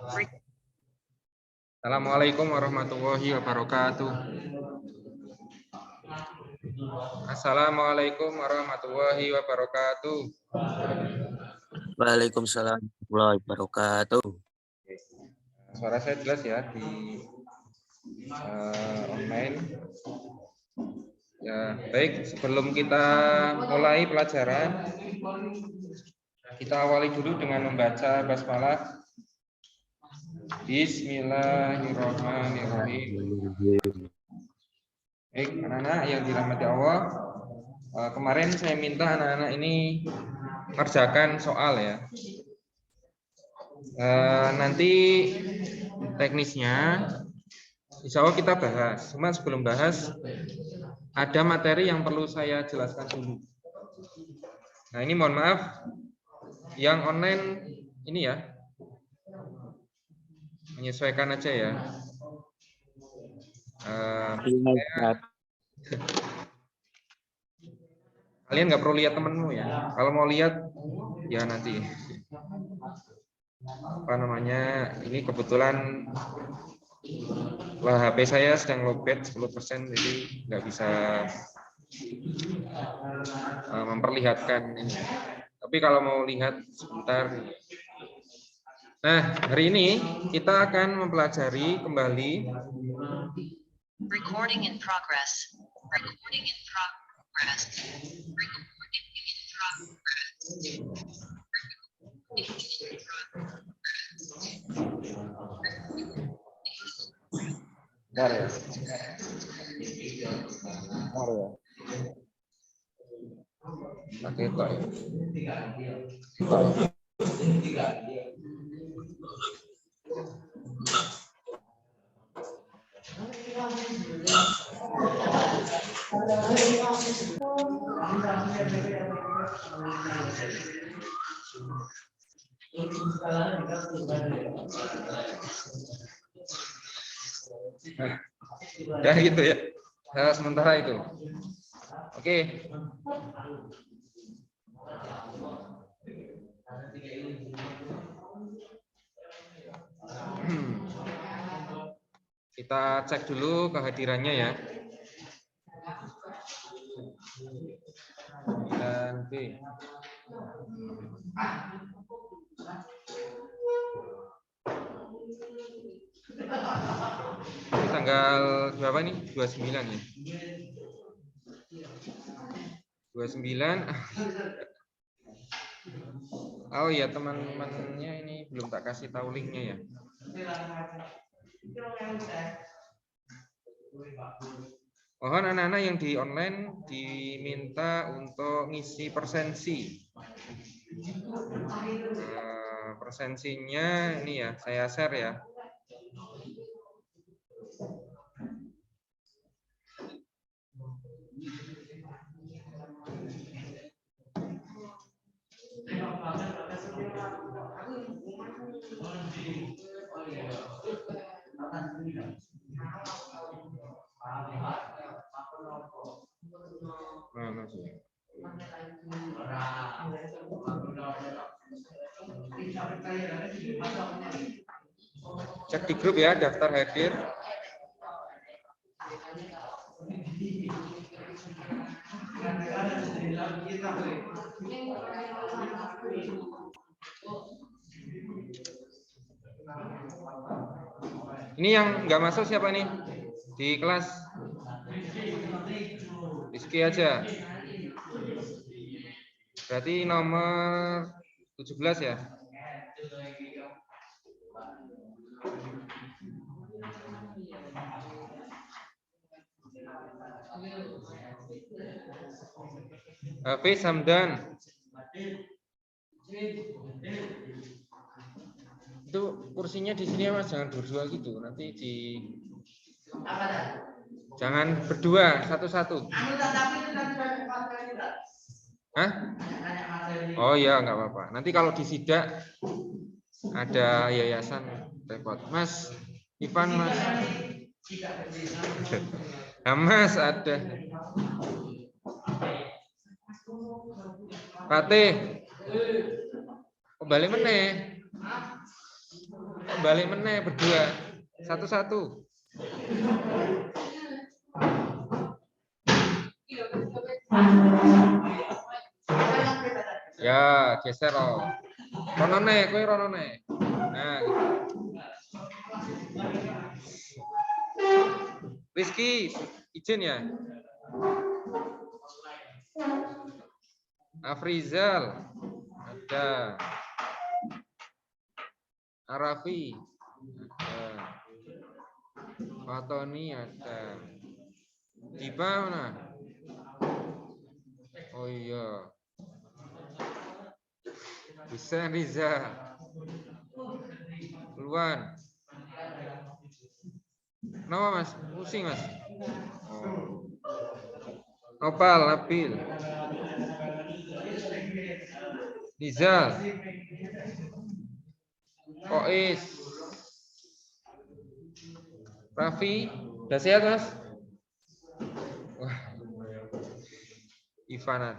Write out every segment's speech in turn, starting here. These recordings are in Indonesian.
Assalamualaikum warahmatullahi wabarakatuh. Assalamualaikum warahmatullahi wabarakatuh. Waalaikumsalam warahmatullahi wabarakatuh. Suara saya jelas ya di online. Ya, baik, sebelum kita mulai pelajaran, kita awali dulu dengan membaca basmalah. Bismillahirrahmanirrahim. Baik, anak-anak yang dirahmati Allah, kemarin saya minta anak-anak ini kerjakan soal ya. Nanti teknisnya insya Allah kita bahas. Cuma sebelum bahas, ada materi yang perlu saya jelaskan dulu. Nah, ini mohon maaf, yang online ini ya, menyesuaikan aja ya. Kalian nggak perlu lihat temenmu ya. Kalau mau lihat, ya nanti. Apa namanya? Ini kebetulan HP saya sedang lowbat 10%, jadi nggak bisa memperlihatkan ini. Tapi kalau mau lihat sebentar. Nah, hari ini kita akan mempelajari kembali. Recording in progress. Recording in progress. Recording in progress. Bentar ya. Pakai kok ya. Ya gitu ya. Sementara itu. Oke. Kita cek dulu kehadirannya ya. Dan B. Ini tanggal berapa nih? 29 ya. 29. Oh iya, teman-temannya ini belum tak kasih tahu linknya ya. Mohon anak-anak yang di online diminta untuk ngisi persensi. Persensinya ini ya, saya share ya. Mana sih? Cek di grup ya, daftar hadir. Ini yang nggak masuk siapa nih di kelas? Rizky aja. Berarti nomor 17 ya. Hafiz Hamdan. Itu kursinya di sini ya Mas, jangan berdua gitu. Nanti di jangan berdua, satu-satu. Hah? Oh iya, nggak apa-apa. Nanti kalau disidak ada yayasan repot. Mas, Ivan Mas. Nah, Mas ada. Fatih. Kembali meneh. balik meneh berdua. Satu-satu. Ya, geser loh. Ronone, kowe ronone. Nah, gitu. Rizky, izin ya. Afrizal, ada. Arafi, ada. Fatoni, ada. Diba mana? Oh iya. Bisa Riza. Luan. Kenapa Mas? Pusing Mas? Oh. Nopal, Nabil. Nizal. Kois. Raffi. Udah sehat Mas? Wah. Ivanan.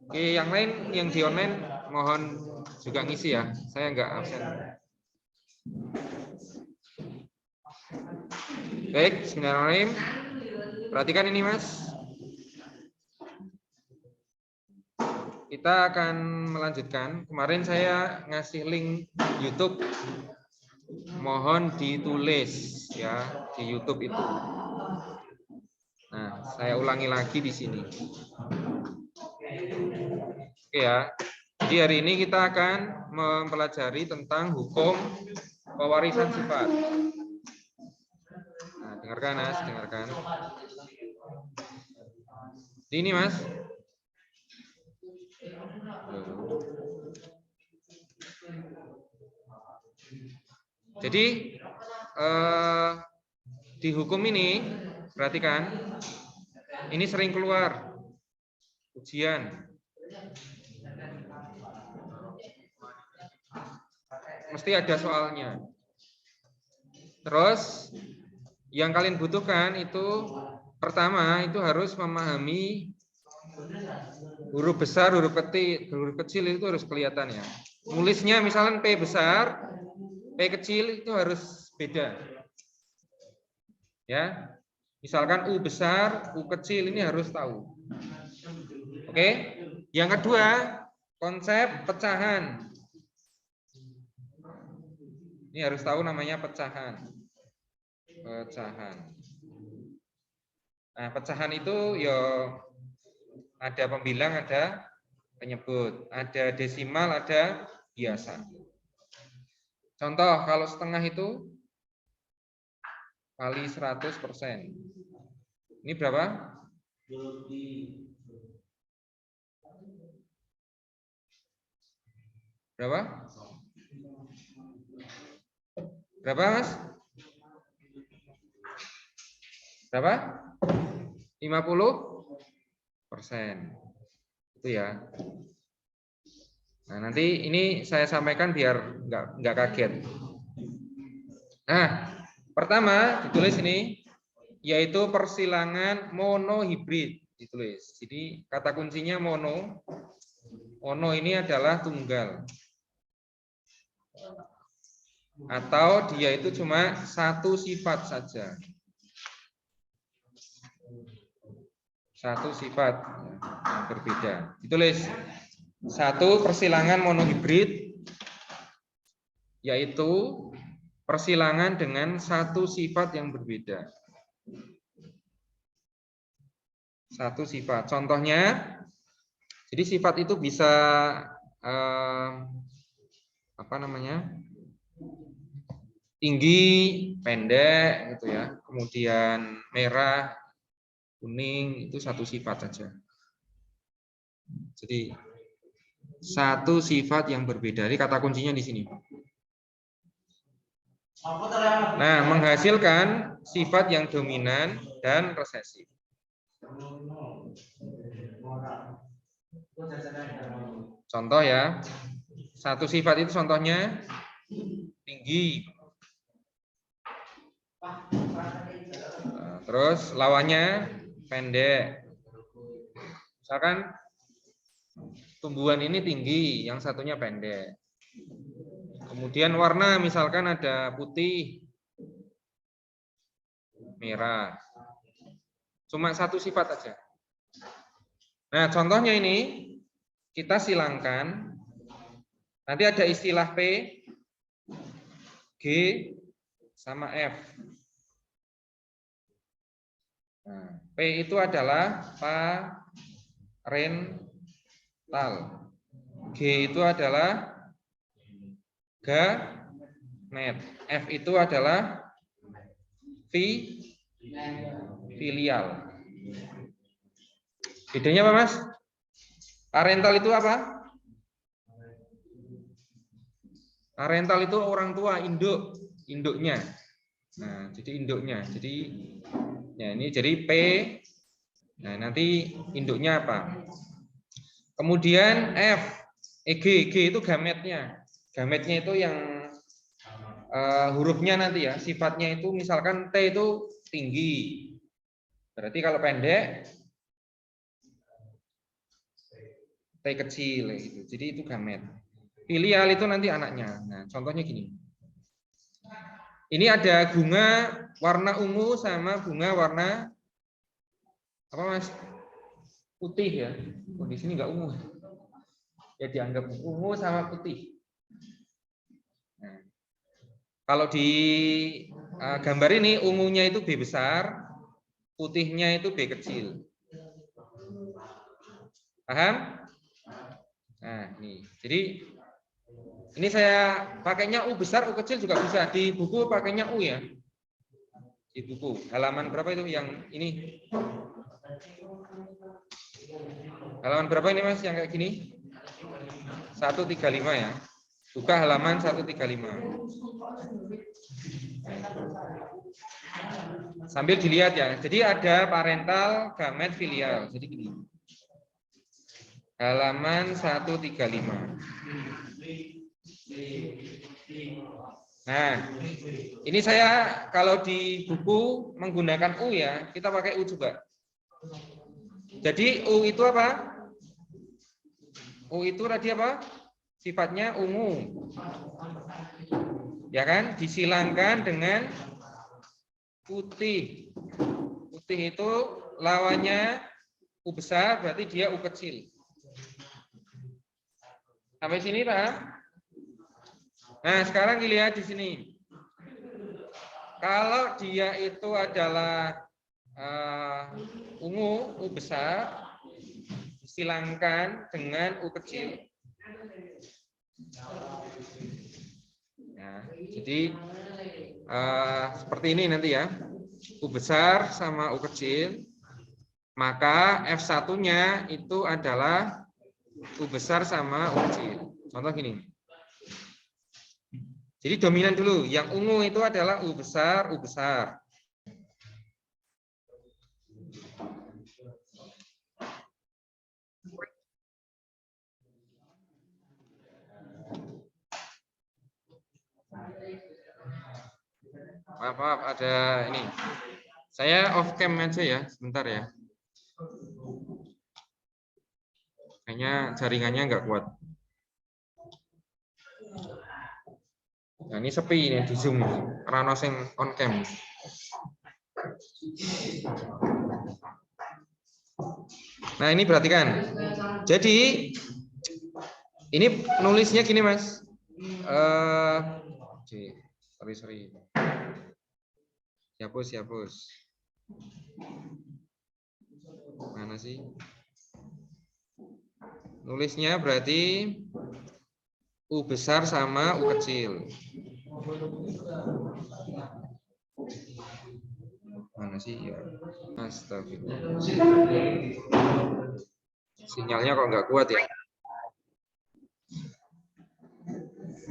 Oke, yang lain yang di online mohon juga ngisi ya. Saya nggak absen. Baik, bismillahirrahmanirrahim. Perhatikan ini Mas. Kita akan melanjutkan. Kemarin saya ngasih link YouTube. Mohon ditulis ya di YouTube itu. Nah, saya ulangi lagi di sini. Oke ya. Jadi hari ini kita akan mempelajari tentang hukum pewarisan sifat. Nah, dengarkan Mas, dengarkan. Ini Mas. Jadi di hukum ini perhatikan, ini sering keluar ujian. Mesti ada soalnya. Terus yang kalian butuhkan itu pertama itu harus memahami huruf besar, huruf kecil itu harus kelihatan ya. Nulisnya misalnya P besar, P kecil itu harus beda. Ya. Misalkan U besar, U kecil ini harus tahu. Oke? Yang kedua, konsep pecahan. Ini harus tahu namanya pecahan. Pecahan. Nah, pecahan itu ya ada pembilang, ada penyebut, ada desimal, ada biasa. Contoh, kalau setengah itu kali 100%. Ini berapa? Berapa? Berapa, Mas? Berapa? 50%. Itu ya. Nah, nanti ini saya sampaikan biar nggak kaget. Nah, pertama ditulis ini yaitu persilangan monohibrid ditulis. Jadi kata kuncinya mono. Mono ini adalah tunggal. Atau dia itu cuma satu sifat saja. Satu sifat yang berbeda. Ditulis satu persilangan monohibrid yaitu persilangan dengan satu sifat yang berbeda. Satu sifat. Contohnya, jadi sifat itu bisa apa namanya? Tinggi, pendek, gitu ya. Kemudian merah, kuning itu satu sifat saja. Jadi satu sifat yang berbeda. Jadi kata kuncinya di sini. Nah, menghasilkan sifat yang dominan dan resesif. Contoh ya, satu sifat itu contohnya tinggi. Nah, terus lawannya pendek. Misalkan tumbuhan ini tinggi, yang satunya pendek. Kemudian warna misalkan ada putih, merah. Cuma satu sifat aja. Nah, contohnya ini kita silangkan. Nanti ada istilah P, G, sama F. Nah, P itu adalah parental. G itu adalah gamet. F itu adalah filial. Bedanya apa, Mas? Parental itu apa? Parental itu orang tua, induknya. Nah, jadi induknya. Jadi ya ini jadi P. Nah, nanti induknya apa? Kemudian F, G itu gametnya. Gametnya itu yang hurufnya nanti ya, sifatnya itu misalkan T itu tinggi. Berarti kalau pendek T kecil gitu. Jadi itu gamet. Filial itu nanti anaknya. Nah, contohnya gini. Ini ada bunga warna ungu sama bunga warna apa, Mas? Putih ya. Oh, di sini enggak ungu. Ya dianggap ungu sama putih. Nah, kalau di gambar ini ungunya itu B besar, putihnya itu B kecil. Paham? Nah, ini. Jadi ini saya pakainya U besar, U kecil juga bisa. Di buku pakainya U ya. Di buku. Halaman berapa itu yang ini? Halaman berapa ini, Mas, yang kayak gini? 135 ya. Buka halaman 135. Sambil dilihat ya. Jadi ada parental, gamet, filial. Jadi gini. Halaman 135. Nah, ini saya kalau di buku menggunakan U ya, kita pakai U juga. Jadi U itu apa? U itu tadi apa? Sifatnya ungu. Ya kan? Disilangkan dengan putih. Putih itu lawannya U besar, berarti dia U kecil. Sampai sini, Pak? Nah, sekarang dilihat di sini. Kalau dia itu adalah ungu, U besar, disilangkan dengan U kecil. Nah, jadi seperti ini nanti ya. U besar sama U kecil. Maka F1-nya itu adalah U besar sama U kecil. Contoh gini. Jadi dominan dulu, yang ungu itu adalah U besar, U besar. Maaf, ada ini. Saya off cam aja ya, sebentar ya. Kayaknya jaringannya nggak kuat. Nah, ini sepi ini di Zoom karena sing on cam. Nah, ini perhatikan. Jadi ini nulisnya gini, Mas. Sorry. Hapus. Mana sih? Nulisnya berarti U besar sama U kecil. Mana sih ya? Astagfirullah. Sinyalnya kok nggak kuat ya?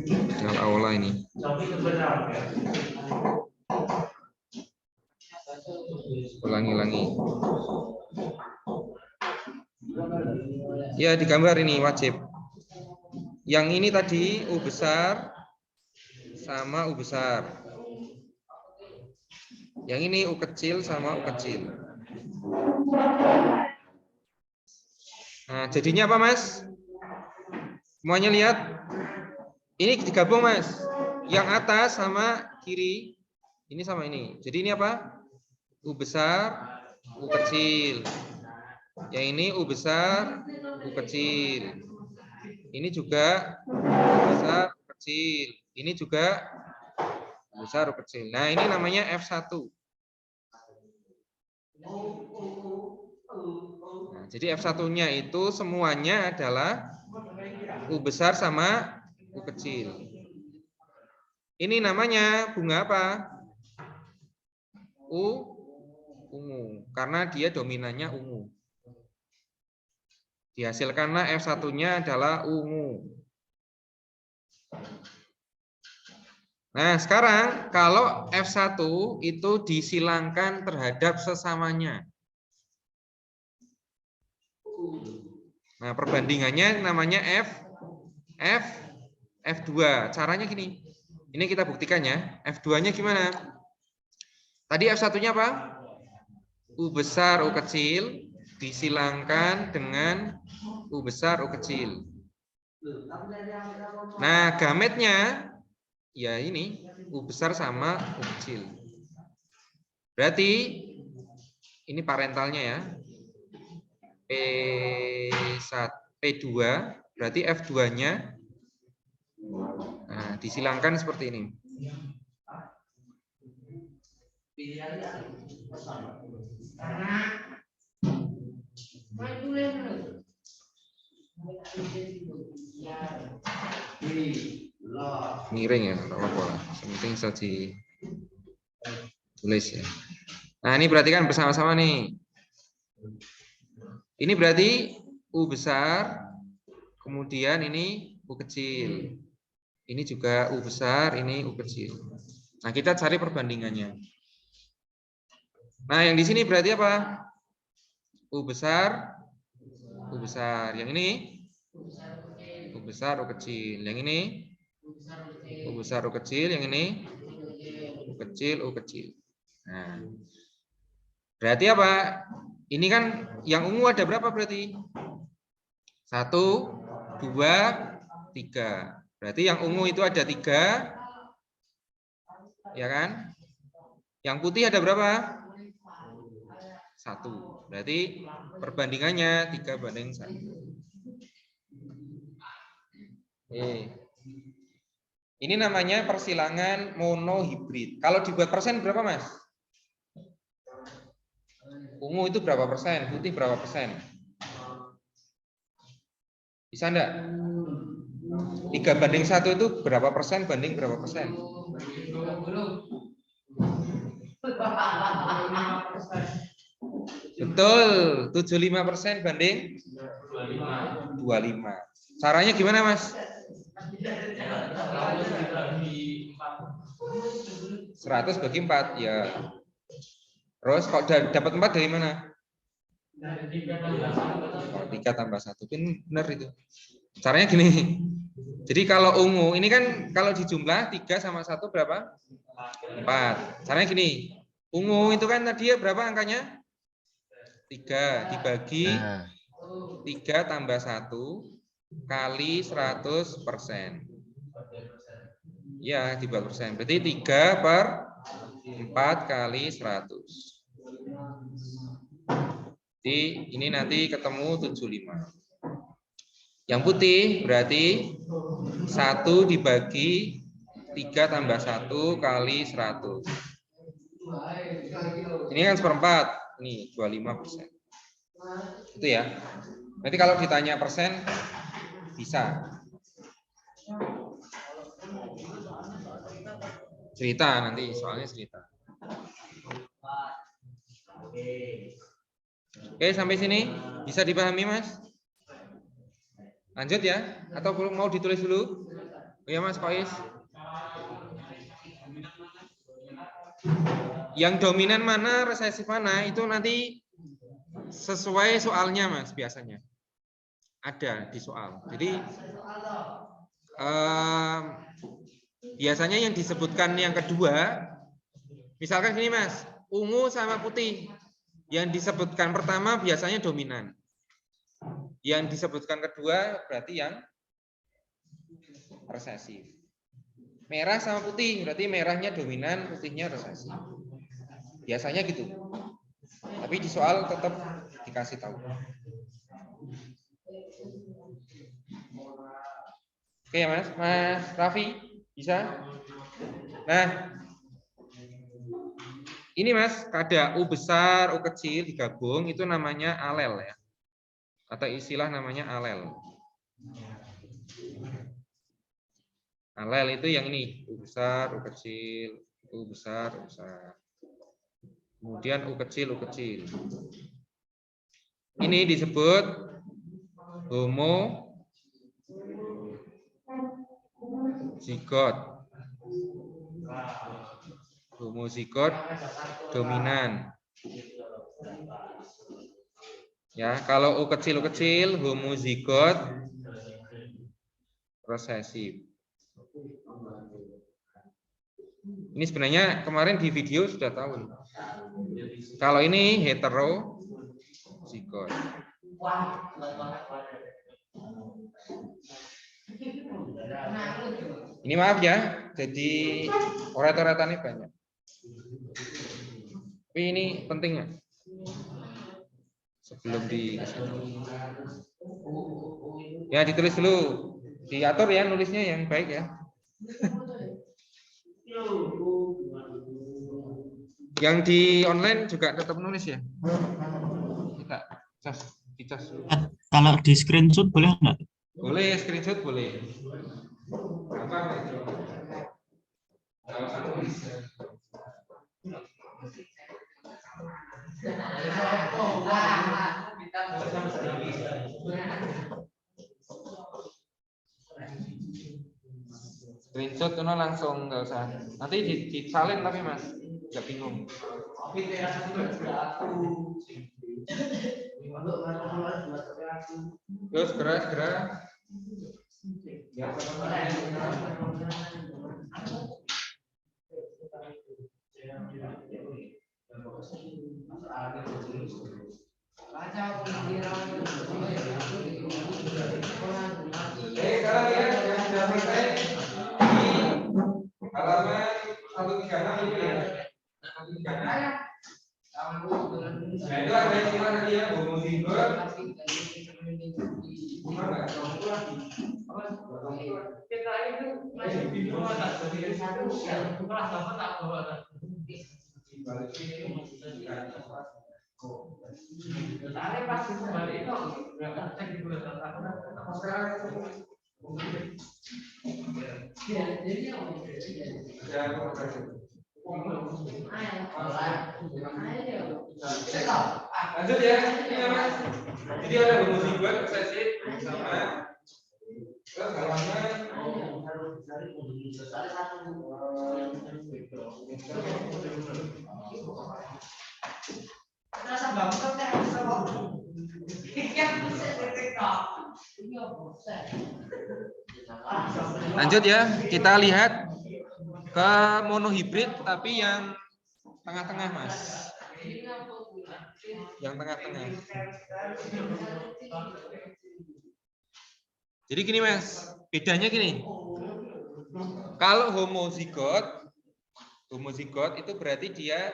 Sinyal aula ini. Ulangi. Ya, di gambar ini wajib. Yang ini tadi U besar sama U besar. Yang ini U kecil sama U kecil. Nah, jadinya apa, Mas? Semuanya lihat. Ini digabung Mas. Yang atas sama kiri. Ini sama ini. Jadi ini apa? U besar, U kecil. Yang ini U besar, U kecil. Ini juga U besar, U kecil. Ini juga U besar, U kecil. Nah, ini namanya F1. Nah, jadi F1-nya itu semuanya adalah U besar sama U kecil. Ini namanya bunga apa? Ungu. Karena dia dominannya ungu. Dihasilkanlah F1-nya adalah ungu. Nah, sekarang kalau F1 itu disilangkan terhadap sesamanya. Nah, perbandingannya namanya F2. Caranya gini. Ini kita buktikan ya. F2-nya gimana? Tadi F1-nya apa? U besar, U kecil disilangkan dengan U besar, U kecil. Nah, gametnya ya ini U besar sama U kecil. Berarti ini parentalnya ya. P2 berarti F2-nya nah, disilangkan seperti ini. Miring ya, apa-apa. Penting bisa ditulis ya. Nah, ini berarti kan bersama-sama nih. Ini berarti U besar, kemudian ini U kecil. Ini juga U besar, ini U kecil. Nah, kita cari perbandingannya. Nah, yang di sini berarti apa? U besar, U besar. Yang ini U besar, U kecil. Yang ini U besar, U kecil. Yang ini U kecil, U kecil. Nah, berarti apa? Ini kan yang ungu ada berapa berarti? 1, 2, 3. Berarti yang ungu itu ada 3. Ya kan? Yang putih ada berapa? 1. Berarti perbandingannya 3:1. Ini namanya persilangan monohibrid. Kalau dibuat persen berapa, Mas? Ungu itu berapa persen? Putih berapa persen? Bisa enggak? 3:1 itu berapa persen banding berapa persen? Betul, 75% banding 25. Caranya gimana, Mas? 100 bagi 4 ya. Terus kok dapat 4 dari mana? 3 tambah 1. Benar itu. Caranya gini. Jadi kalau ungu ini kan kalau dijumlah 3 sama 1 berapa? 4. Caranya gini. Ungu itu kan tadi berapa angkanya? 3 dibagi 3 tambah 1 kali 100%. Ya, dibuat persen. Berarti 3/4 kali 100. Jadi ini nanti ketemu 75. Yang putih berarti 1 dibagi 3 tambah 1 kali 100. Ini kan 1/4. Ini 25%. Itu ya. Nanti kalau ditanya persen bisa. Cerita nanti soalnya cerita. Oke, sampai sini bisa dipahami, Mas? Lanjut ya? Atau mau ditulis dulu? Oh ya, Mas Kois. Yang dominan mana, resesif mana itu nanti sesuai soalnya, Mas, biasanya. Ada di soal. Jadi biasanya yang disebutkan yang kedua, misalkan gini, Mas, ungu sama putih. Yang disebutkan pertama biasanya dominan. Yang disebutkan kedua berarti yang resesif. Merah sama putih, berarti merahnya dominan, putihnya resesif. Biasanya gitu. Tapi di soal tetap dikasih tahu. Oke Mas Raffi bisa? Nah, ini Mas, ada U besar, U kecil digabung itu namanya alel ya. Atau istilah namanya alel. Alel itu yang ini, U besar, U kecil, U besar, U besar. Kemudian U kecil, U kecil. Ini disebut homozigot. Homozigot dominan. Ya, kalau U kecil homozigot resesif. Ini sebenarnya kemarin di video sudah tahu. Kalau ini heterozigot. Ini maaf ya, jadi orat-oratannya banyak. Tapi ini penting ya. Sebelum ya ditulis dulu, diatur ya nulisnya yang baik ya. Yang di online juga tetap nulis ya. Kita cas dulu. Kalau di screenshot boleh nggak? Boleh, screenshot boleh. Screenshot itu langsung nggak usah. Nanti disalin tapi Mas, nggak bingung. Terus segera. Sekarang ya, yang sudah selesai di halaman 136 itu ya. 136. Nah, itu ada istilah tadi ya, homozigot. Lanjut ya, ini Mas. Jadi ada homozigot resesif sama terus halaman lanjut ya, kita lihat ke monohibrid tapi yang tengah-tengah Mas. Yang tengah-tengah. Jadi gini Mas, bedanya gini. Kalau homozigot itu berarti dia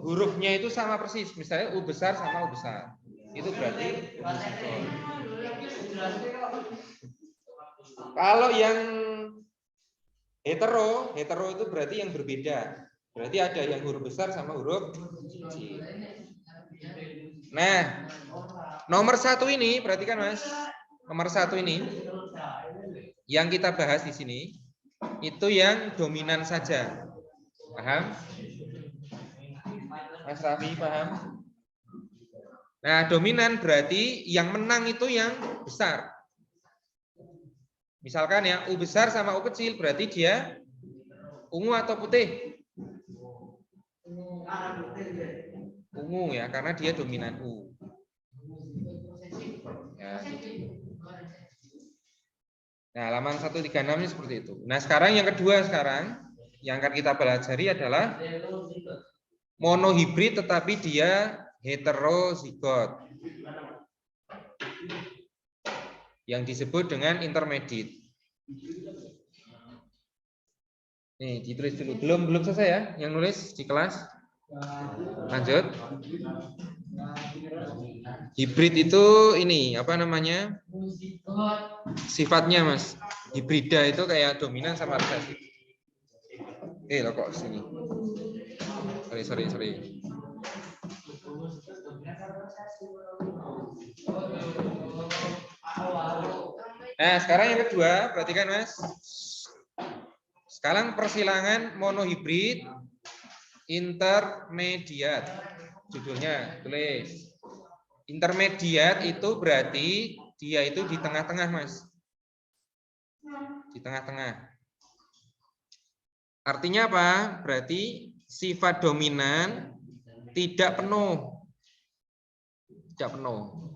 hurufnya itu sama persis. Misalnya U besar sama U besar. Itu berarti homozigot. Kalau yang hetero itu berarti yang berbeda. Berarti ada yang huruf besar sama huruf kecil. Nah, nomor 1 ini, perhatikan Mas. Nomor 1 ini yang kita bahas di sini itu yang dominan saja. Paham? Mas Raffi paham? Nah, dominan berarti yang menang itu yang besar. Misalkan ya, U besar sama U kecil berarti dia ungu atau putih? Ungu ya, karena dia dominan U. Ya. Nah, halaman 136 ini seperti itu. Nah, sekarang yang kedua yang akan kita pelajari adalah monohibrid tetapi dia heterozigot. yang disebut dengan intermediate. Nih, ditulis dulu. Belum selesai ya yang nulis di kelas. Lanjut. Hibrid itu ini apa namanya? Sifatnya, Mas. Hibrida itu kayak dominan sama resesif. Lo kok sini. Sorry. Nah, sekarang yang kedua, perhatikan Mas. Sekarang persilangan monohibrid intermediat. Judulnya tulis. Intermediat itu berarti dia itu di tengah-tengah, Mas. Di tengah-tengah. Artinya apa? Berarti sifat dominan tidak penuh. Tidak penuh.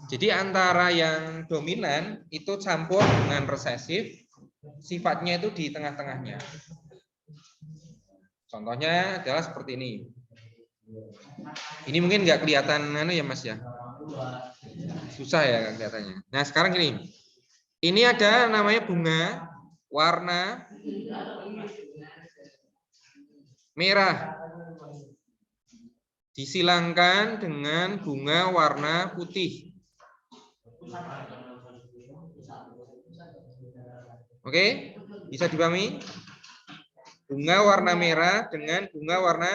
Jadi antara yang dominan itu campur dengan resesif, sifatnya itu di tengah-tengahnya. Contohnya adalah seperti ini. Ini mungkin nggak kelihatan ya Mas ya. Susah ya kelihatannya. Nah sekarang gini. Ini ada namanya bunga warna merah. Disilangkan dengan bunga warna putih. Oke, bisa dipahami? Bunga warna merah dengan bunga warna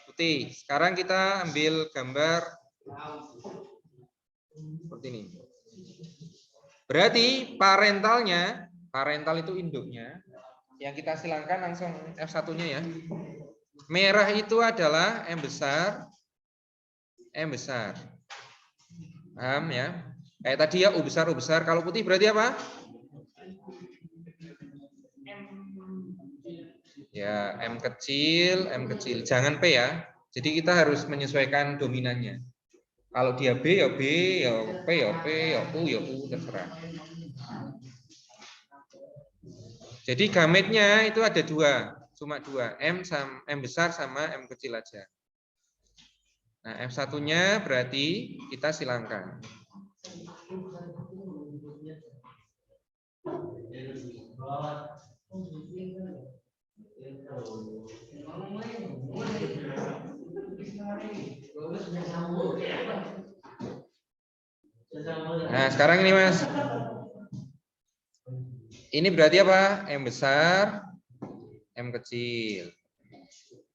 putih. Sekarang kita ambil gambar seperti ini. Berarti parental itu induknya. Yang kita silangkan langsung F1-nya ya. Merah itu adalah M besar. Paham ya? Kayak tadi ya U besar. Kalau putih berarti apa? Ya, M kecil. Jangan P ya. Jadi kita harus menyesuaikan dominannya. Kalau dia B, ya P, ya U, terserah. Jadi gametnya itu ada cuma dua, M besar sama M kecil aja. Nah, F1-nya berarti kita silangkan. Nah, sekarang ini Mas. Ini berarti apa? M besar, M kecil.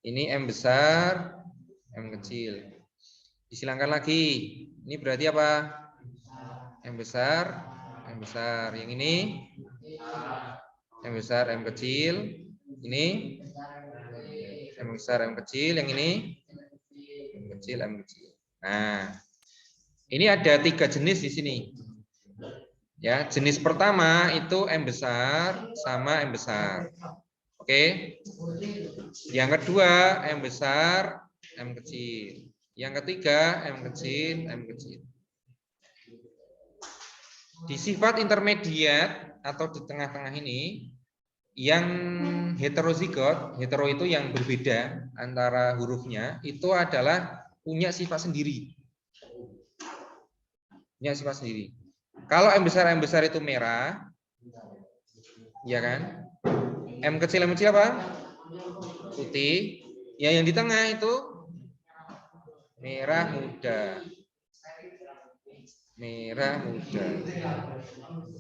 Ini M besar, M kecil. Disilangkan lagi. Ini berarti apa? M besar. Yang ini M besar, M kecil. Ini M besar, M kecil. Yang ini M kecil. Nah, ini ada 3 jenis di sini. Ya, jenis pertama itu M besar sama M besar. Oke. Yang kedua M besar, M kecil. Yang ketiga M kecil. Di sifat intermediat atau di tengah-tengah ini, yang heterozigot, hetero itu yang berbeda antara hurufnya, itu adalah punya sifat sendiri. Kalau M besar itu merah, ya kan? M kecil apa? Putih. Ya, yang di tengah itu merah muda.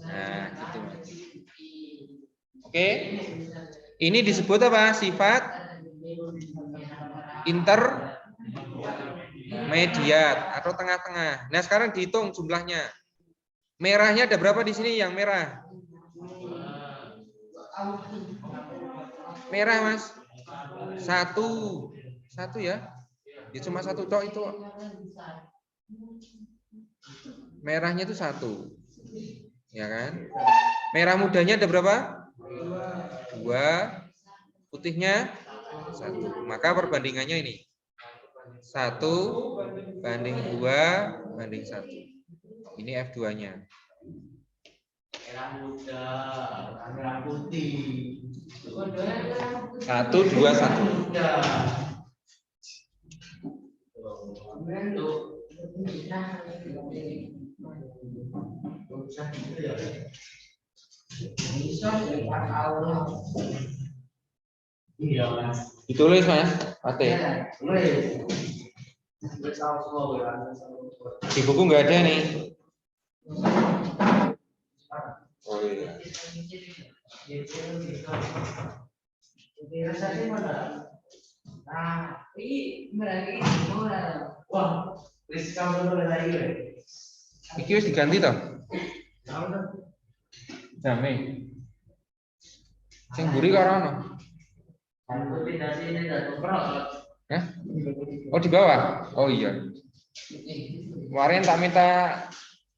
Nah, gitu. Oke. Ini disebut apa? Sifat intermediat atau tengah-tengah. Nah, sekarang dihitung jumlahnya. Merahnya ada berapa di sini yang merah? Merah, Mas. Satu ya. Ya cuma satu tok itu. Merahnya itu 1. Ya kan? Merah mudanya ada berapa? 2. Putihnya 1. Maka perbandingannya ini. 1 banding 2 banding 1. Ini F2-nya. Merah muda, merah putih. 1, 2, 1. Ditulis Mas, Ate. Di buku nggak ada nih. Oh iya. Iki wis diganti toh? Jame. Sing mburi karo ono. Hah? Oh di bawah? Oh iya. Kemarin tak minta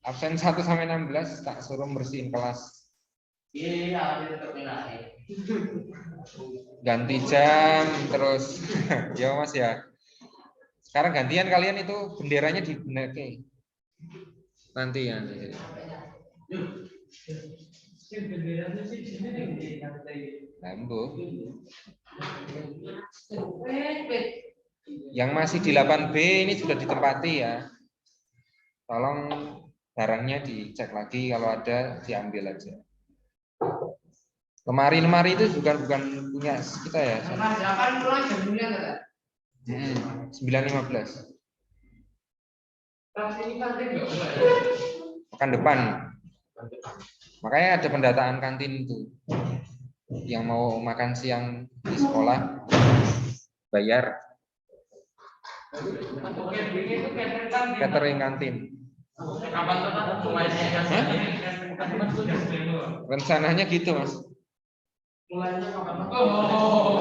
absen 1 sampai 16, tak suruh bersihin kelas. Ganti jam terus ya Mas ya. Sekarang gantian kalian itu benderanya dibenerin. Nanti ya. Yang masih di 8B ini sudah ditempati ya. Tolong barangnya dicek lagi, kalau ada diambil aja. Lemari itu bukan punya kita ya. 9.15. Pekan depan. Makanya ada pendataan kantin itu. Yang mau makan siang di sekolah bayar. Catering kantin. Rencananya gitu Mas.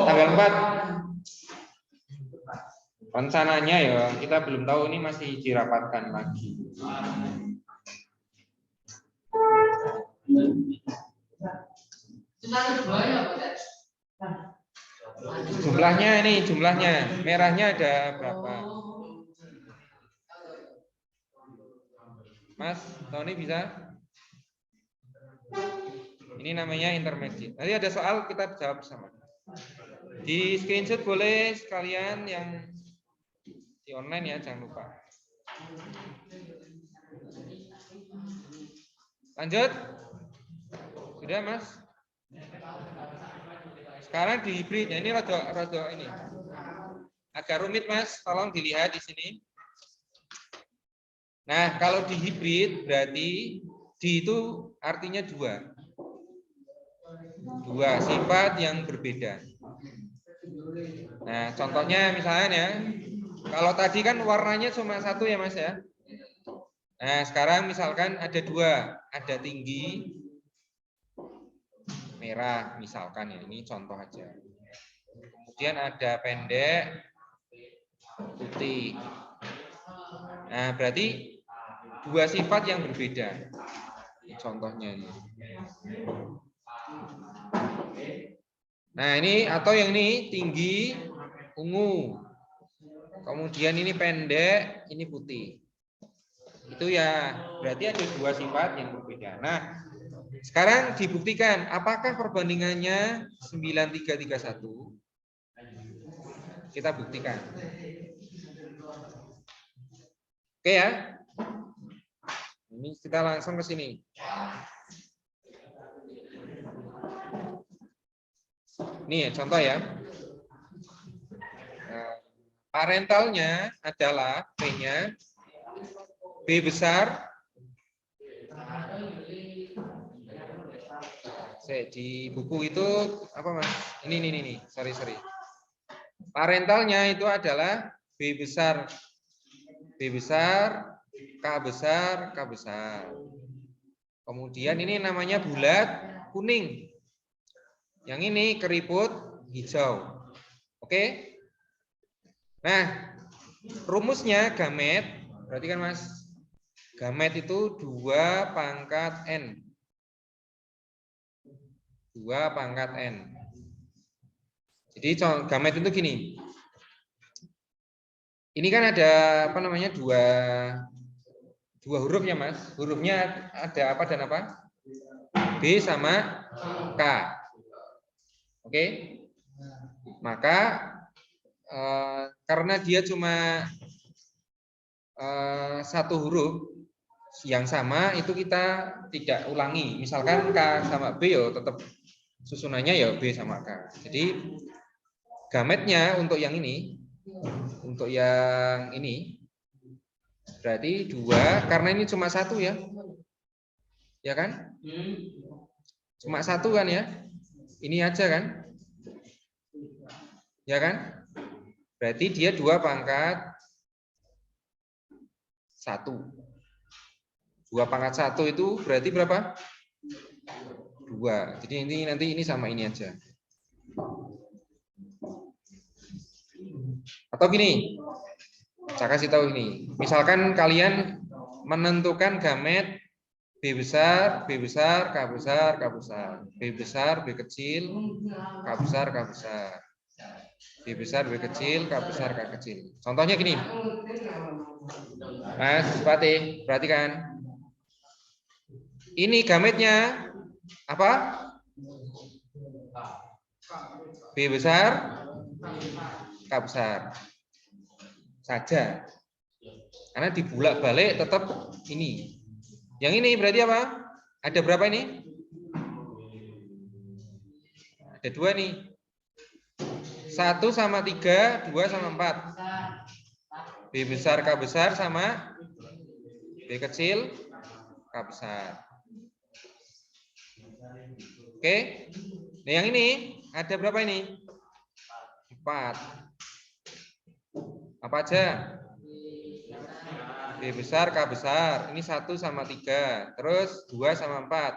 Tanggal 4. Rencananya ya kita belum tahu, ini masih dirapatkan lagi. Jumlahnya merahnya ada berapa? Mas Tony bisa? Ini namanya intermediate. Nanti ada soal kita jawab bersama. Di screenshot boleh sekalian, yang di online ya, jangan lupa. Lanjut. Sudah Mas? Sekarang di hybridnya ini rada ini. Agak rumit Mas, tolong dilihat di sini. Nah, kalau di hybrid berarti di itu artinya dua sifat yang berbeda. Nah, contohnya misalnya, kalau tadi kan warnanya cuma satu ya Mas ya. Nah, sekarang misalkan ada dua, ada tinggi merah misalkan ya, ini contoh aja. Kemudian ada pendek putih. Nah, berarti dua sifat yang berbeda. Ini contohnya ini. Nah, ini atau yang ini tinggi ungu. Kemudian ini pendek, ini putih. Itu ya, berarti ada dua sifat yang berbeda. Nah, sekarang dibuktikan apakah perbandingannya 9331. Kita buktikan. Oke ya. Ini kita langsung ke sini. Nih contoh ya. Parentalnya adalah P-nya B besar. Di buku itu apa Mas? Ini. Sorry. Parentalnya itu adalah B besar, K besar. Kemudian ini namanya bulat kuning. Yang ini keriput hijau. Oke? Nah, rumusnya gamet, berarti kan Mas, gamet itu 2 pangkat N. 2 pangkat N. Jadi gamet itu gini. Ini kan ada apa namanya dua huruf ya Mas. Hurufnya ada apa dan apa? B sama K. Oke. Maka karena dia cuma satu huruf, yang sama itu kita tidak ulangi. Misalkan K sama B ya tetap susunannya ya B sama K. Jadi gametnya untuk yang ini, berarti 2 karena ini cuma 1 ya. Ya kan? Cuma 1 kan ya? Ini aja kan? Ya kan? Berarti dia 2 pangkat 1. 2 pangkat 1 itu berarti berapa? 2. Jadi nanti ini sama ini aja. Atau gini, saya kasih tahu ini. Misalkan kalian menentukan gamet B besar, B besar, K besar, K besar. B besar, B kecil, K besar, K besar. B besar, B kecil, K besar, K kecil. Contohnya gini. Mas Fatih, perhatikan. Ini gametnya apa? B besar, K besar saja. Karena dibulak-balik tetap ini. Yang ini berarti apa? Ada berapa ini? Ada 2 nih. 1 sama 3, 2 sama 4. B besar, K besar sama B kecil, K besar. Oke. Nah yang ini ada berapa ini? 4. Apa aja? B besar, K besar. Ini 1 sama 3. Terus 2 sama 4.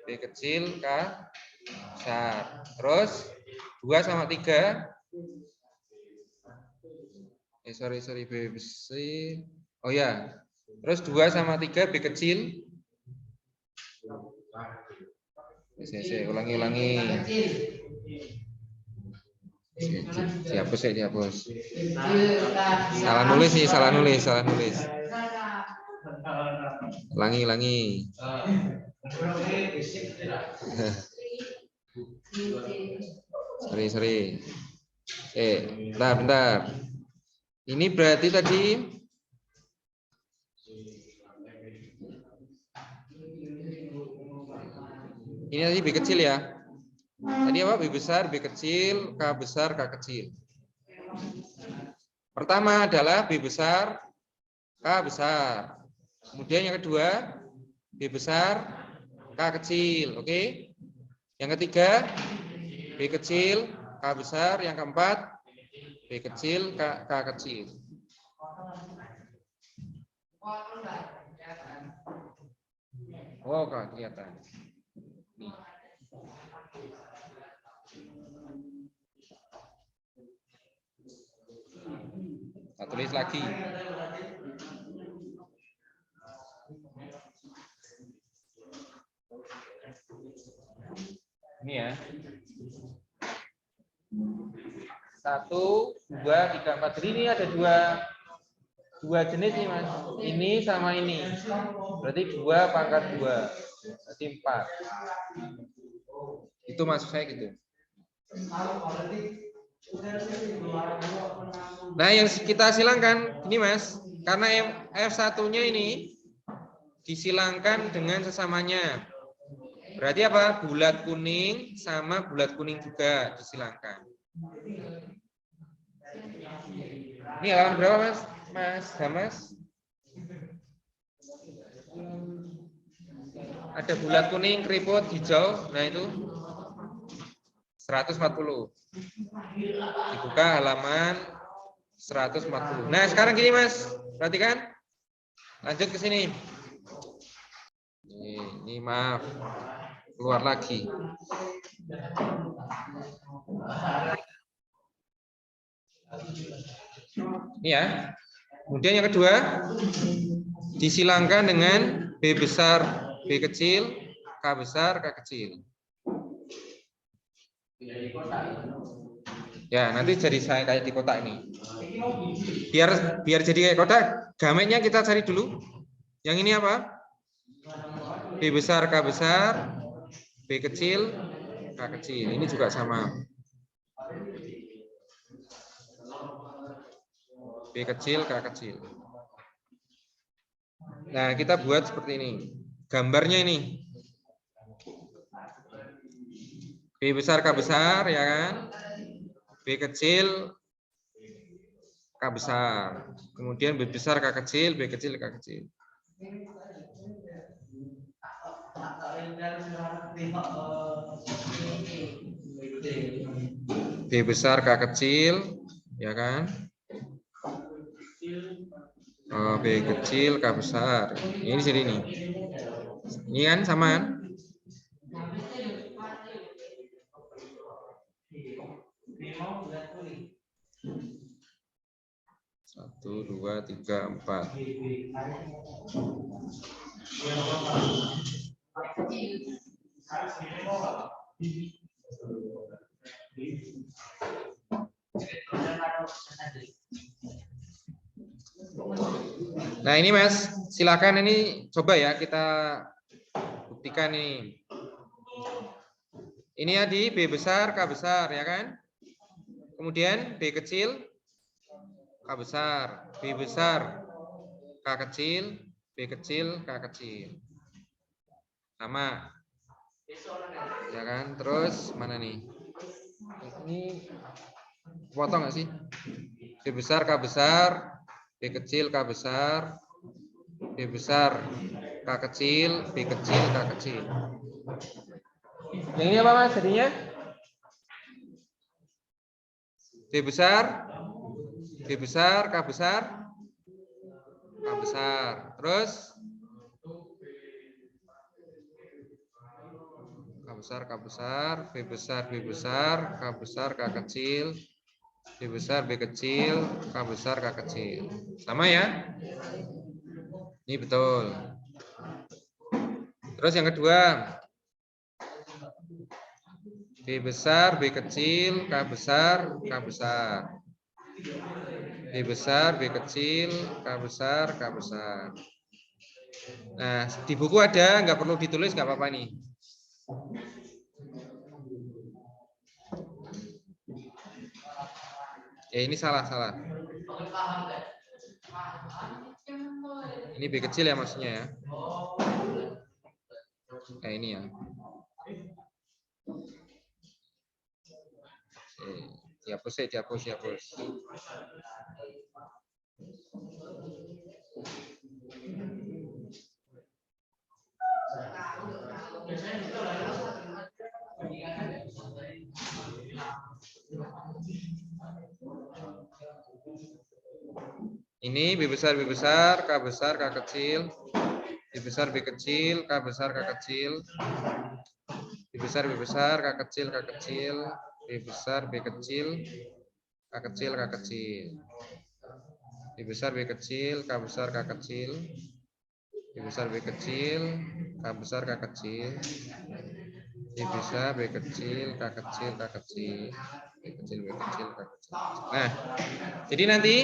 B kecil, K besar. Terus 2 sama 3. Sorry. B besar. Oh ya. Terus 2 sama 3 B kecil. Ulangi. Dihapus. Salah nulis. Ulangi. Sorry. Bentar. Ini berarti tadi ini tadi B kecil ya. Tadi apa? B besar, B kecil, K besar, K kecil. Pertama adalah B besar, K besar. Kemudian yang kedua B besar, K kecil. Oke. Yang ketiga B kecil, K besar. Yang keempat B kecil, K kecil. Oh, kelihatan. Nih. Kita tulis lagi. Ini ya. 1, 2, 3, 4. Jadi ini ada dua jenis nih Mas. Ini sama ini. Berarti 2 pangkat 2. Berarti 4. Itu maksud saya gitu. Nah, yang kita silangkan ini Mas, karena F1-nya ini disilangkan dengan sesamanya. Berarti apa? Bulat kuning sama bulat kuning juga disilangkan. Ini halaman berapa Mas Damas? Ada bulat kuning, keriput, hijau. Nah itu 140. Dibuka halaman 140. Nah sekarang gini Mas, perhatikan. Lanjut ke sini. Ini maaf, keluar lagi. Ini ya. Kemudian yang kedua disilangkan dengan B besar, B kecil, K besar, K kecil. Ya, nanti jadi saya kayak di kotak ini. Biar jadi kayak kotak, gametnya kita cari dulu. Yang ini apa? B besar, K besar, B kecil, K kecil. Ini juga sama. B kecil, K kecil. Nah, kita buat seperti ini. Gambarnya ini. B besar K besar, ya kan? B kecil K besar. Kemudian B besar K kecil, B kecil K kecil. B besar K kecil, ya kan? B kecil K besar. Ini di sini nih. Ini kan samaan. Satu, dua, tiga, empat. Nah ini Mas, silakan ini coba ya kita buktikan ini. Ini ya di B besar, K besar, ya kan? Kemudian B kecil, K besar, B besar, K kecil, B kecil, K kecil. Sama. Ya kan? Terus mana nih? Ini potong nggak sih? B besar, K besar, B kecil, K besar, B besar, K kecil, B kecil, K kecil. Yang ini apa Mas jadinya? B besar, B besar, K besar, K besar. Terus K besar, K besar, B besar, B besar, K besar, K kecil, B besar, B kecil, K besar, K kecil. Sama ya? Ini betul. Terus yang kedua, B besar, B kecil, K besar, K besar. B besar, B kecil, K besar, K besar. Nah, di buku ada, nggak perlu ditulis, nggak apa-apa nih. Ini salah. Ini B kecil ya maksudnya ya. Ini ya. Dihapus. Ini B besar, K besar, K kecil, B besar, B kecil, K besar, K kecil, B besar, K kecil, B besar, B kecil, K kecil, B besar, B kecil, K besar, K kecil, B besar, B kecil, K besar, K kecil, B besar, B kecil, K kecil, B kecil, K kecil. Nah, jadi nanti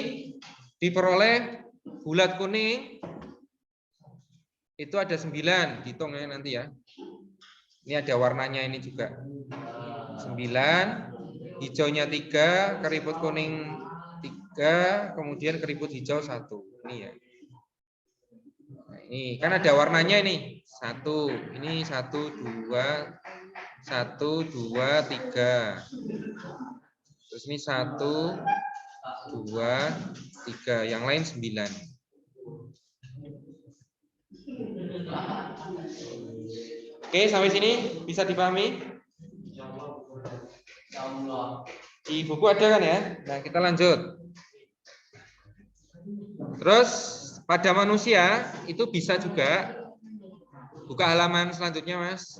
diperoleh bulat kuning itu ada 9, hitung ya nanti ya. Ini ada warnanya ini juga. 9, hijaunya 3, keriput kuning 3, kemudian keriput hijau 1. Ini ya. Nah, ini kan ada warnanya ini. 1, ini 1, 2, 1, 2, 3. Terus ini 1, 2, 3. Yang lain 9. Oke, sampai sini bisa dipahami? Di buku ada kan ya? Nah, kita lanjut. Terus pada manusia itu bisa juga. Buka halaman selanjutnya, Mas.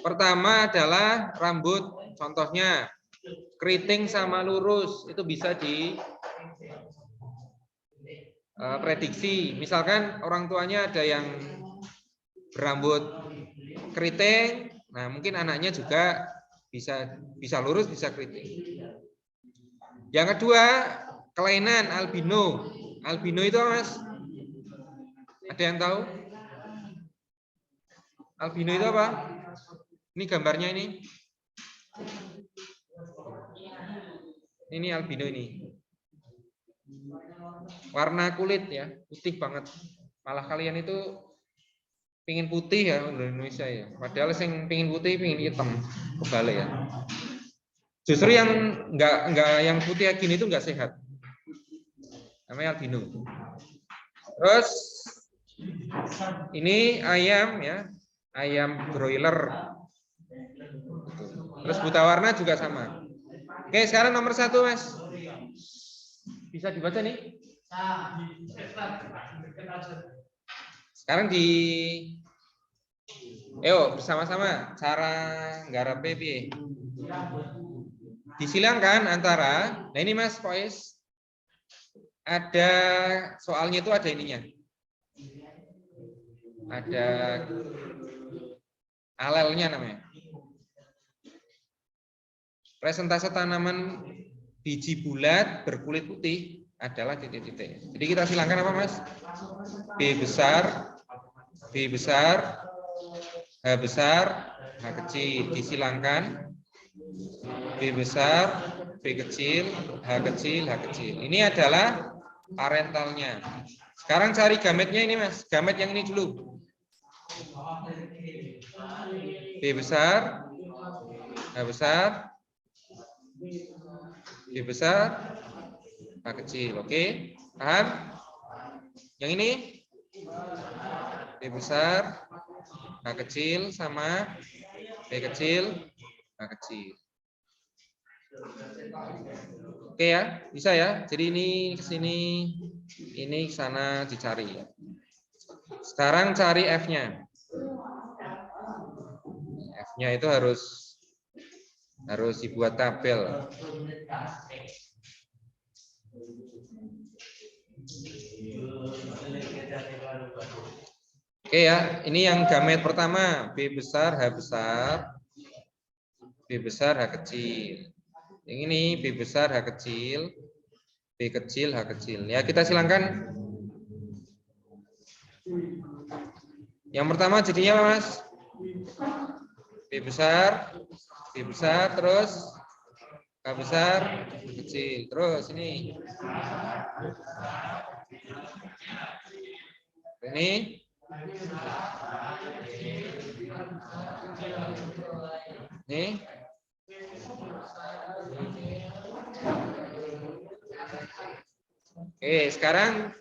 Pertama adalah rambut. Contohnya keriting sama lurus itu bisa di prediksi. Misalkan orang tuanya ada yang berambut keriting, nah mungkin anaknya juga bisa lurus, bisa keriting. Yang kedua, kelainan albino. Albino itu apa, Mas? Ada yang tahu? Albino itu apa? Ini gambarnya ini. Ini albino ini. Warna kulit ya, putih banget. Malah kalian itu pingin putih ya di Indonesia ya. Padahal yang pingin putih, pingin hitam, kebalik ya. Justru yang nggak yang putih kayak gini itu nggak sehat. Namanya albino. Terus ini ayam ya, ayam broiler. Terus buta warna juga sama. Oke, sekarang nomor 1, Mas. Bisa dibaca nih? Sekarang bersama-sama cara nggarap piye. Disilangkan antara, nah ini Mas Pois, ada soalnya itu ada ininya. Ada alelnya namanya. Presentase tanaman biji bulat berkulit putih adalah titik-titik. Jadi kita silangkan apa Mas? B besar, B besar, H besar, H kecil. Disilangkan B besar, B kecil, H kecil, H kecil. Ini adalah parentalnya. Sekarang cari gametnya ini Mas. Gamet yang ini dulu. B besar, H besar, B besar, H kecil. Oke, paham? Yang ini B besar, H kecil sama B kecil, H kecil. Oke ya, bisa ya. Jadi ini ke sini, ini ke sana dicari ya. Sekarang cari F-nya. F-nya itu harus dibuat tabel. Oke ya, ini yang gamet pertama, B besar, H besar, B besar, H kecil. Yang ini B besar, H kecil, B kecil, H kecil. Ya, kita silangkan. Yang pertama jadinya apa, Mas? B besar, terus H besar, H kecil. Terus ini. Ini. Ini. Oke, sekarang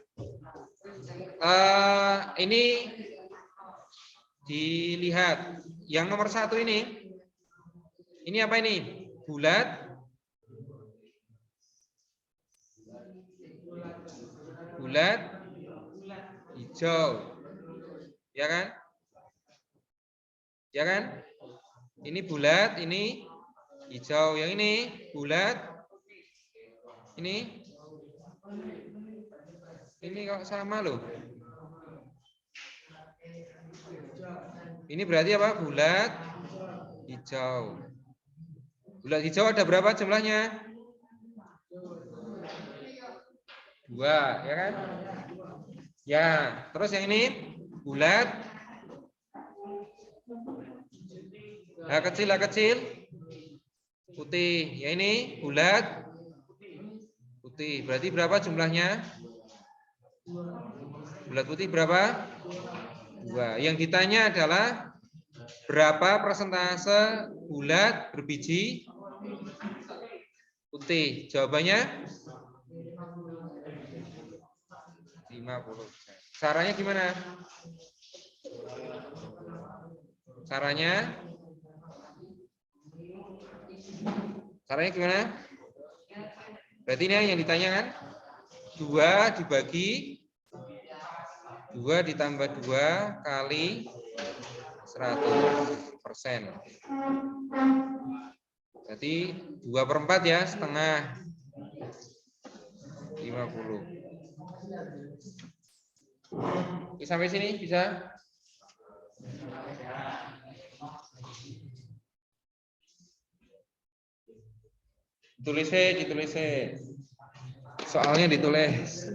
ini dilihat yang nomor 1 ini. Ini apa ini? Bulat, hijau, ya kan? Ya kan? Ini bulat, ini hijau. Yang ini bulat, ini kok sama loh. Ini berarti apa? Bulat, hijau. Bulat hijau ada berapa jumlahnya? 2, ya kan? Ya, terus yang ini bulat, H kecil, putih. Ya ini bulat, putih. Berarti berapa jumlahnya? Bulat putih berapa? 2. Yang ditanya adalah berapa persentase bulat berbiji putih? Jawabannya 50. Caranya gimana? Caranya gimana? Berarti ini yang ditanya kan? 2 dibagi 2 ditambah 2 kali 100%. Berarti 2/4 ya, setengah 50. Oke, sampai sini bisa? Ditulis. Soalnya ditulis.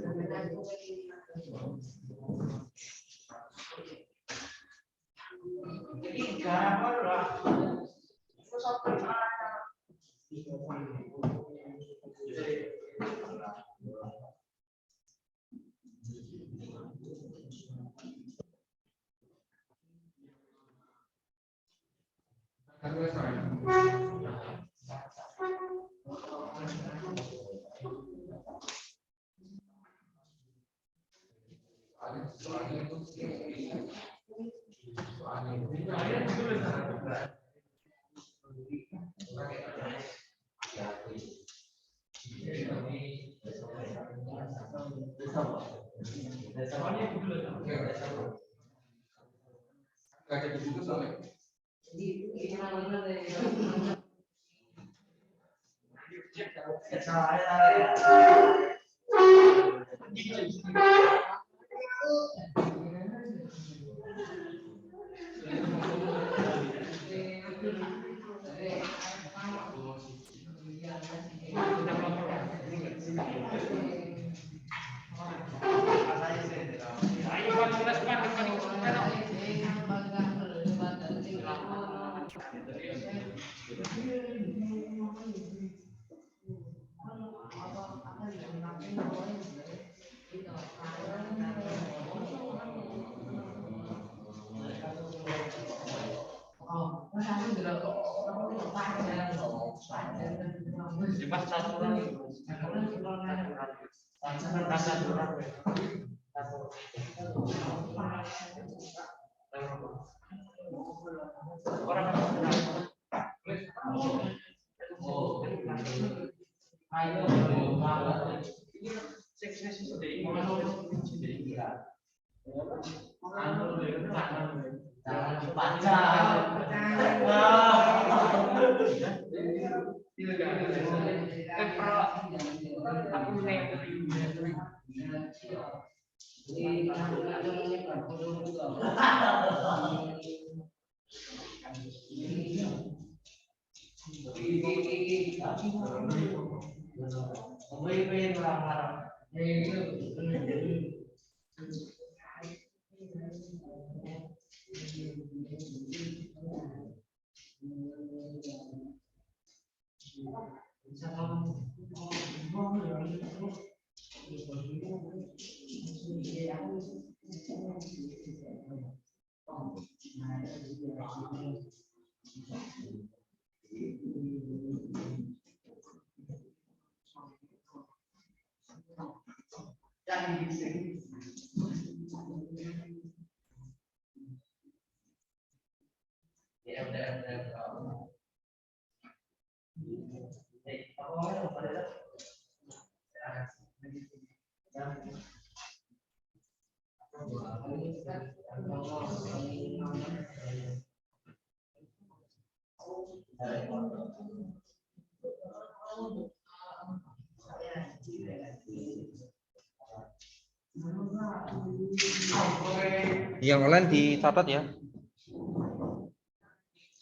Yang online dicatat ya.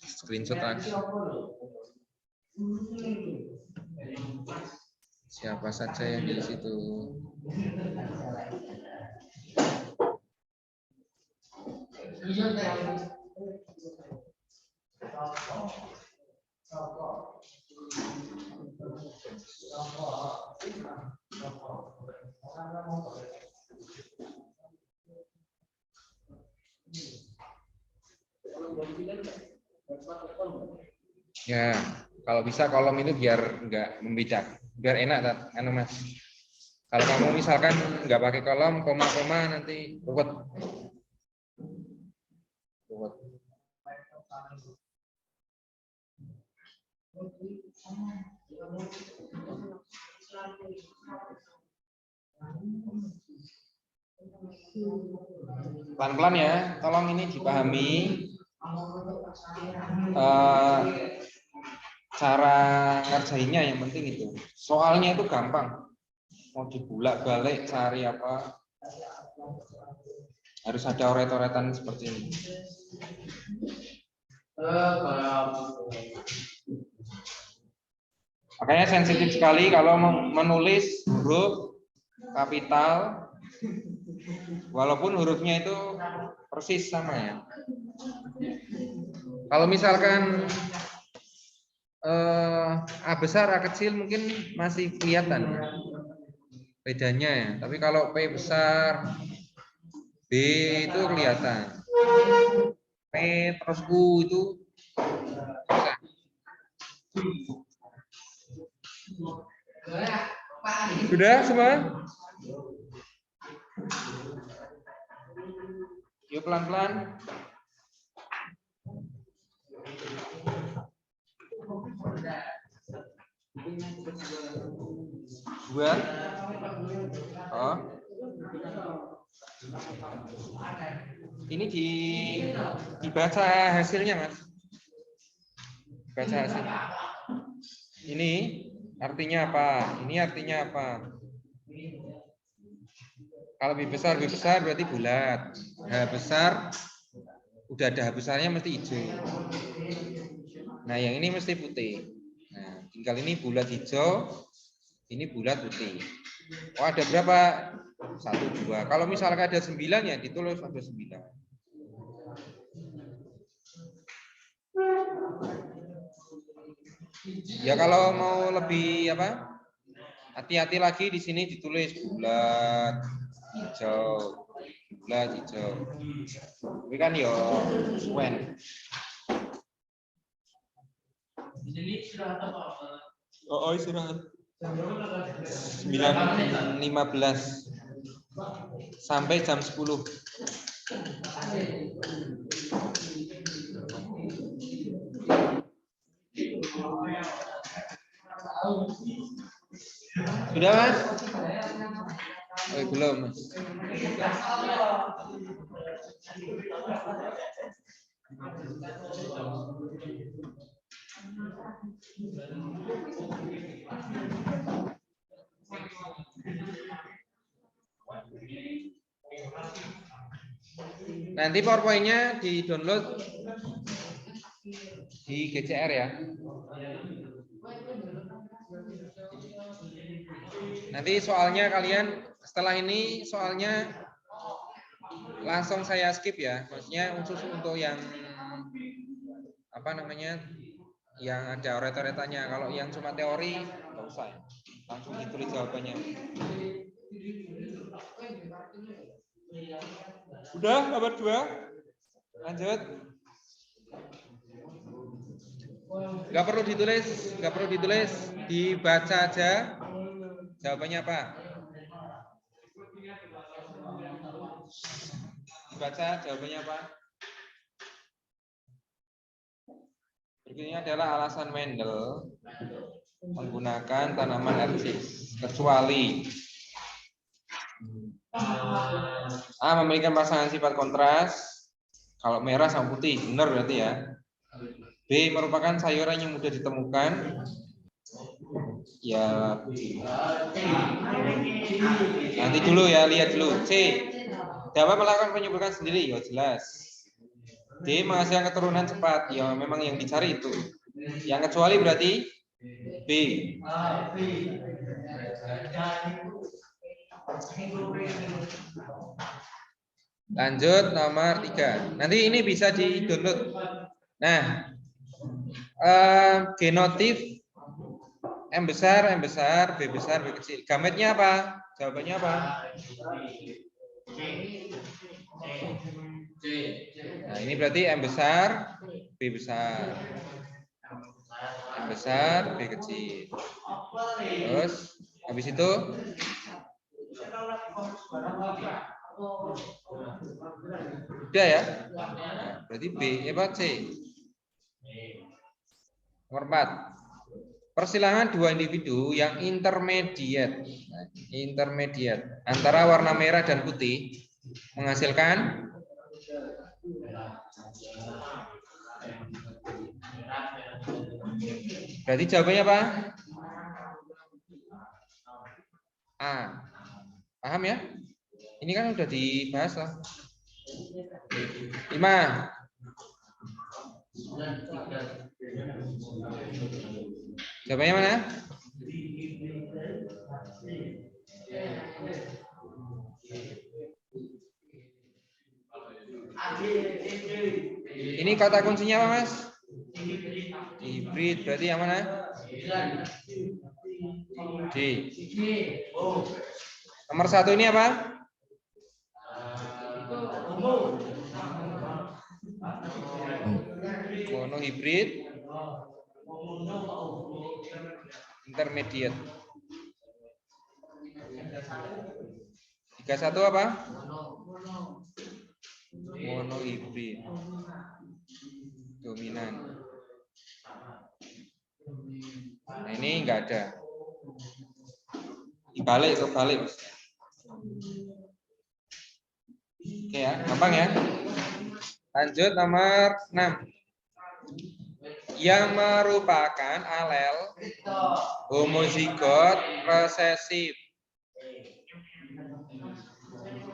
Screenshot lagi. Siapa saja yang di situ? Ya, kalau bisa kolom itu biar nggak membedak, biar enak anu Mas. Kalau kamu misalkan nggak pakai kolom, koma-koma nanti ruwet. Pelan-pelan ya, tolong ini dipahami. Cara ngerjainnya yang penting itu. Soalnya itu gampang. Mau dibulak-balik cari apa? Harus ada oret-oretan seperti ini. Makanya sensitif sekali kalau menulis huruf kapital, walaupun hurufnya itu persis sama ya. Kalau misalkan A besar, A kecil mungkin masih kelihatan ya bedanya ya. Tapi kalau P besar, B itu kelihatan. P terus U itu Sudah semua? Yuk pelan-pelan. Buat. Oh. Ini dibaca hasilnya, Mas. Baca hasil. Ini artinya apa? Ini artinya apa? Kalau B besar berarti bulat. H besar, udah ada H besarnya mesti hijau. Nah, yang ini mesti putih. Nah, tinggal ini bulat hijau, ini bulat putih. Oh, ada berapa? 1, 2. Kalau misalkan ada 9 ya ditulis ada 9. Ya kalau mau lebih apa? Hati-hati lagi di sini ditulis bulat hijau. Bulat hijau. Ini kan yo when. Oh, istirahat. 9.15 sampai jam 10. Sudah, Mas? Oh, belum, Mas. Nanti PowerPoint-nya di-download di GCR ya. Nanti soalnya kalian setelah ini soalnya langsung saya skip ya. Maksudnya khusus untuk yang apa namanya? Yang ada oret-oretannya. Kalau yang cuma teori nggak usah. Langsung ditulis jawabannya. Udah nomor 2. Lanjut. Nggak perlu ditulis, dibaca aja. Jawabannya apa? Dibaca jawabannya apa? Berikutnya adalah alasan Mendel menggunakan tanaman ercis kecuali A memiliki pasangan sifat kontras. Kalau merah sama putih, benar berarti ya. B merupakan sayuran yang mudah ditemukan. Ya. Nanti dulu ya, lihat dulu. C dapat melakukan penyuburkan sendiri, ya jelas. D menghasilkan keturunan cepat, ya memang yang dicari itu. Yang kecuali berarti B. Lanjut nomor 3. Nanti ini bisa di-download. Nah, genotif M besar, B besar, B kecil. Gametnya apa? Jawabannya apa? Nah, ini berarti M besar, B besar. M besar, B kecil. Terus habis itu udah ya. Nah, berarti B apa C? Nomor 4. Persilangan dua individu yang intermediate antara warna merah dan putih menghasilkan berarti jawabannya apa? A. Paham ya? Ini kan udah dibahas lah. 5. Jawabannya mana? Ini kata kuncinya apa, Mas? Hibrid. Berarti yang mana? D. Nomor 1 ini apa? Mono hibrid. Intermediate. 31 apa? Monohibrid. Dominan. Nah, ini enggak ada. Dibalik, kebalik. Oke ya, gampang ya. Lanjut nomor 6. Yang merupakan alel homozigot resesif.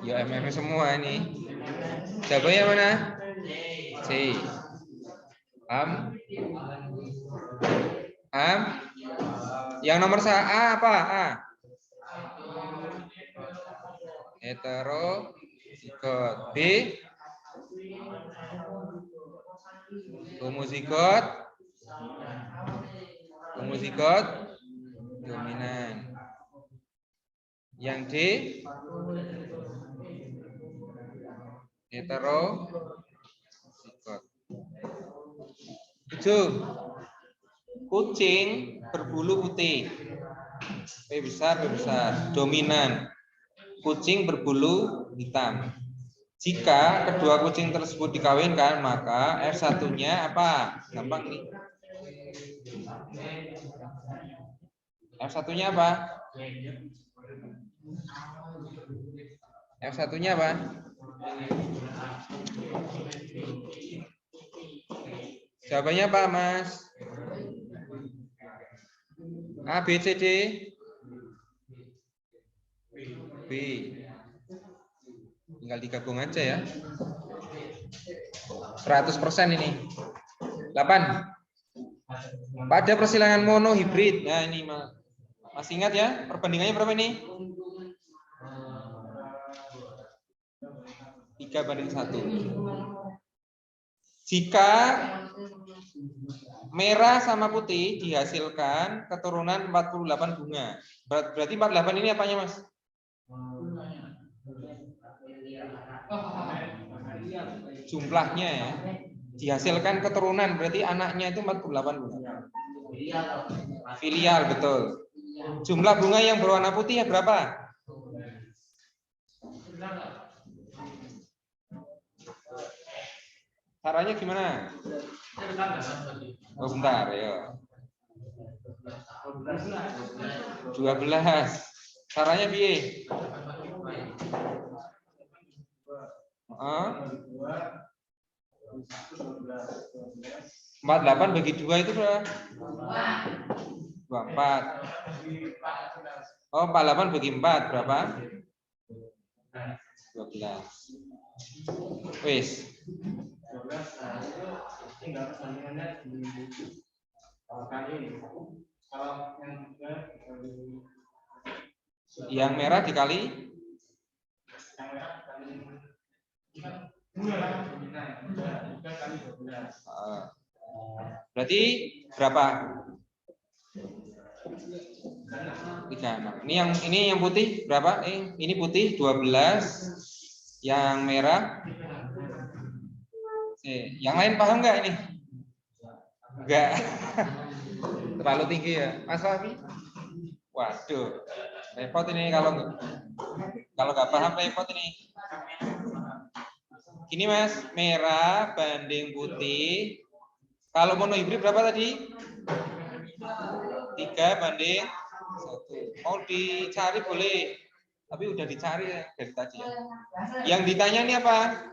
Ya MM semua ini. Jawabannya mana? C. Yang nomor A apa? A. Heterozigot. B. Homozigot dominan. Yang D. Heterozigot. 7. Kucing berbulu putih. P besar, dominan. Kucing berbulu hitam. Jika kedua kucing tersebut dikawinkan, maka F1-nya apa? Gampang nih. F1-nya apa? F1-nya apa? Jawabannya apa, Mas? A, B, C, D? B. Tinggal digabung aja ya. 100% ini. 8. Pada persilangan monohibrid. Nah, ini masih ingat ya? Perbandingannya berapa ini? 3:1. Jika merah sama putih dihasilkan keturunan 48 bunga. Berarti 48 ini apanya, Mas? Jumlahnya ya. Dihasilkan keturunan berarti anaknya itu 48 bunga. Filial, betul. Jumlah bunga yang berwarna putih ya berapa? Caranya gimana? Oh, bentar ya. 12. Caranya piye? 48 bagi 2 itu berapa? 24. Oh, 48 bagi 4 berapa? 12. Wis. Yang merah dikali berarti berapa? 36. Ini yang putih berapa? Ini putih 12. Yang merah. Yang lain paham nggak ini? Enggak. Terlalu tinggi ya, Mas Rafi? Waduh, repot ini kalau nggak paham, repot ini. Ini Mas, merah banding putih. Kalau monohibrid berapa tadi? 3:1. Mau dicari boleh, tapi udah dicari ya dari tadi ya. Yang ditanya ini apa?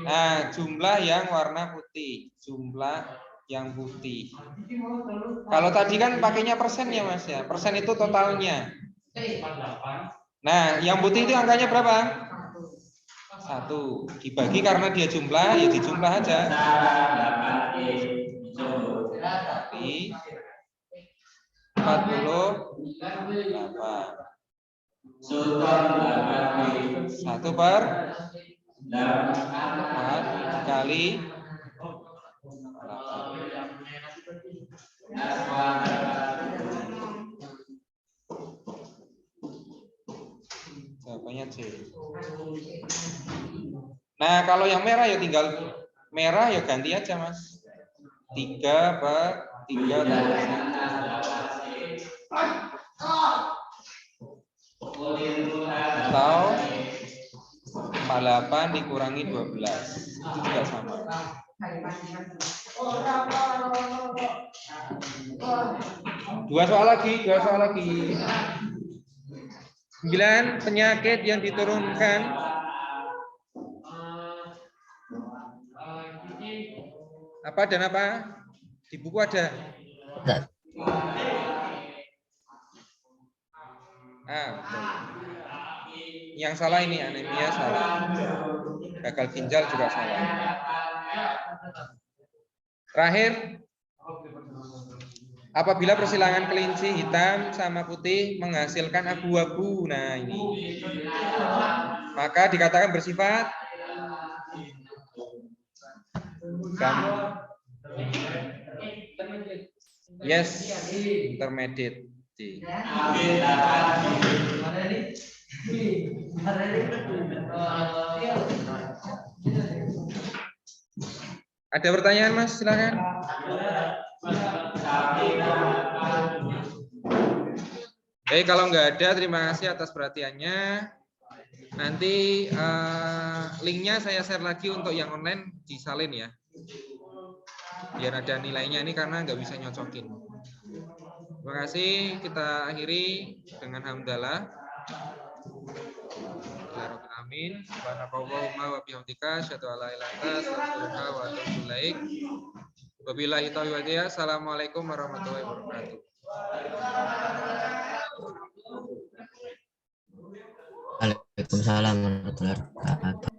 Nah, jumlah yang warna putih, jumlah yang putih. Kalau tadi kan pakainya persen ya Mas ya, persen itu totalnya. Nah, yang putih itu angkanya berapa? 1. Dibagi karena dia jumlah, ya dijumlah aja. Tapi 48. 1/4 kali 8. Jawabannya C. Nah, kalau yang merah ya tinggal merah ya ganti aja Mas. 3/3 tambah 1. Atau 48 dikurangi 12. Itu juga sama. Dua soal lagi. 9 penyakit yang diturunkan apa dan apa? Di buku ada. Enggak. Betul. Yang salah ini anemia salah. Gagal ginjal juga salah. Terakhir, apabila persilangan kelinci hitam sama putih menghasilkan abu-abu. Nah, ini. Maka dikatakan bersifat yes, intermediate. Ada pertanyaan Mas? Silakan. Baik, kalau nggak ada, terima kasih atas perhatiannya. Nanti linknya saya share lagi untuk yang online disalin ya. Biar ada nilainya ini karena nggak bisa nyocokin. Terima kasih. Kita akhiri dengan hamdalah. Amin. Subhanakallahumma wa bihamdika asyhadu an la ilaha illa anta astaghfiruka wa atubu ilaik. Wabillahi taufiq wal hidayah. Assalamualaikum warahmatullahi wabarakatuh. Waalaikumsalam warahmatullahi wabarakatuh.